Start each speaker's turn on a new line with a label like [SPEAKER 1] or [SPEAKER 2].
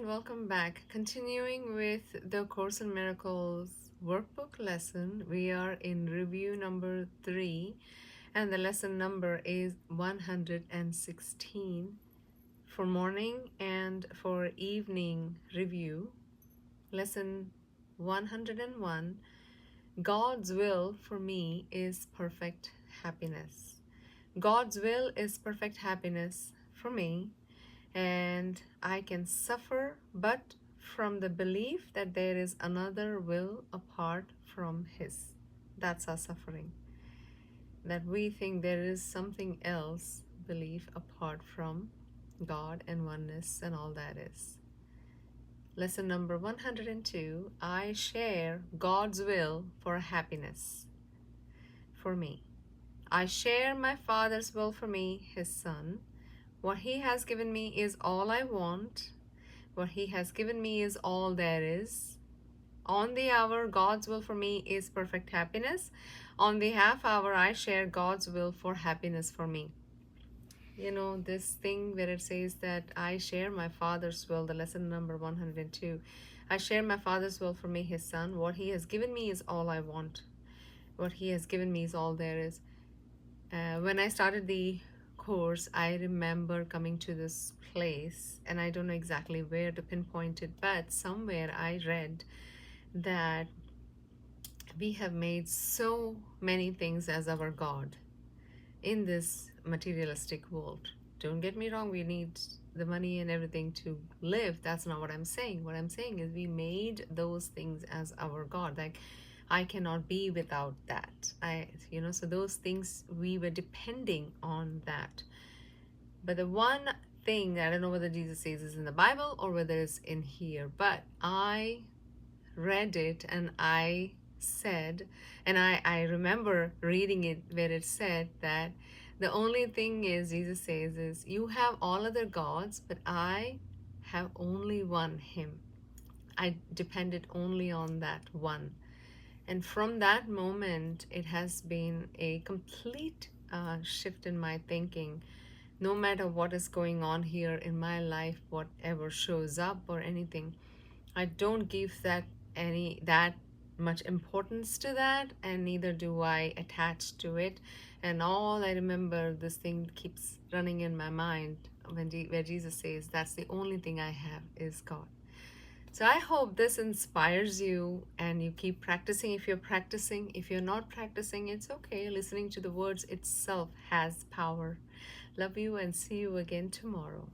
[SPEAKER 1] and welcome back. Continuing with the Course in Miracles workbook lesson, we are in review number 3, and the lesson number is 116 for morning and for evening review. Lesson 101, God's will for me is perfect happiness. God's will is perfect happiness for me, and I can suffer but from the belief that there is another will apart from His. That's our suffering. That we think there is something else, belief apart from God and oneness and all that is. Lesson number 102, I share God's will for happiness for me. I share my Father's will for me, His Son. What He has given me is all I want. What He has given me is all there is. On the hour, God's will for me is perfect happiness. On the half hour, I share God's will for happiness for me. You know, this thing where it says that I share my Father's will, the lesson number 102. I share my Father's will for me, His Son. What He has given me is all I want. What He has given me is all there is. When I started the course, I remember coming to this place, and I don't know exactly where to pinpoint it, but somewhere I read that we have made so many things as our God in this materialistic world. Don't get me wrong, we need the money and everything to live. That's not what I'm saying. What I'm saying is we made those things as our God. Like, I cannot be without that. So those things, we were depending on that. But the one thing, I don't know whether Jesus says is in the Bible or whether it's in here, but I read it and I said, and I remember reading it where it said that the only thing is, Jesus says, is you have all other gods, but I have only one, Him. I depended only on that one. And from that moment, it has been a complete shift in my thinking. No matter what is going on here in my life, whatever shows up or anything, I don't give that much importance to that, and neither do I attach to it. And all I remember, this thing keeps running in my mind where Jesus says, that's the only thing I have is God. So I hope this inspires you and you keep practicing if you're practicing. If you're not practicing, it's okay. Listening to the words itself has power. Love you and see you again tomorrow.